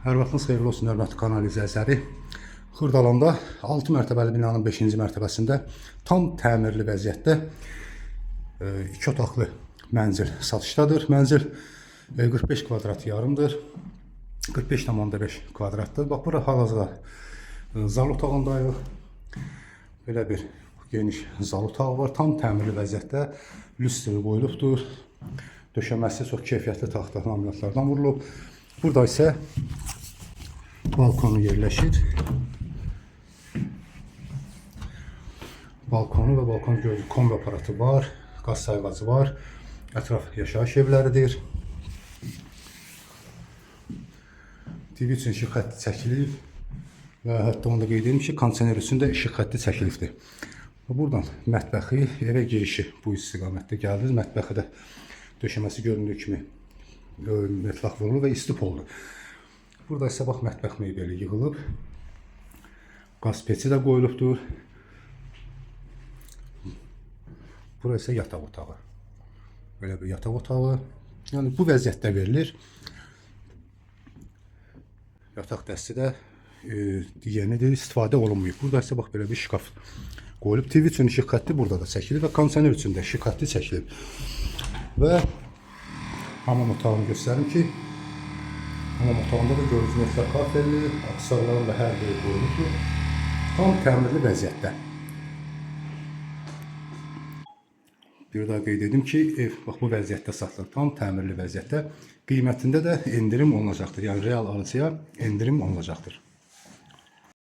Hər vaxtınız xeyirli olsun, hörmətli kanal izləyiciləri. Xırdalanda 6 mərtəbəli binanın 5-ci mərtəbəsində tam təmirli vəziyyətdə 2 otaqlı mənzil satışdadır. Mənzil 45 kvadrat yarımdır. 45,5 kvadratdır. Bax, bura hal-hazırda zal otağındayıq. Belə bir geniş zal otağı var. Tam təmirli vəziyyətdə lüstri qoyulubdur. Döşəməsi çox keyfiyyətli taxta laminatlardan vurulub. Burada isə balkonu yerləşir. Balkonu və balkon gözü kombi aparatı var. Qaz sayğacı var. Ətraf yaşayış evləridir. TV üçün işıq xətti çəkilib və hətta onu da qeyd edim ki, kondisioner üçün də işıq xətti çəkilibdir. Buradan mətbəxi, evə girişi bu istiqamətdə gəldiniz. Mətbəxi də döşəməsi göründüyü kimi metlaq vurulur və isti poldur. Burada isə bax, mətbəx mebeli yığılıb. Qaz peçi də qoyulubdur. Bura isə yataq otağı. Belə bir yataq otağı. Yəni bu vəziyyətdə verilir. Yataq dəsti də yenidir, istifadə olunmayıb. Burada isə bax, belə bir şkaf qoyulub. TV üçün işıq xətti burada da çəkilib və kondisioner üçün də işıq xətti çəkilib. Və hamam otağını göstərim ki, hamam otağında da görüntü metlaq kafelli, aksarların da hər biri qoyulubdur. Tam təmirli vəziyyətdə. Bir daha qeyd edim ki, ev bax, bu vəziyyətdə satılır. Tam təmirli vəziyyətdə. Qiymətində də endirim olunacaqdır. Yəni real alıcıya endirim olunacaqdır.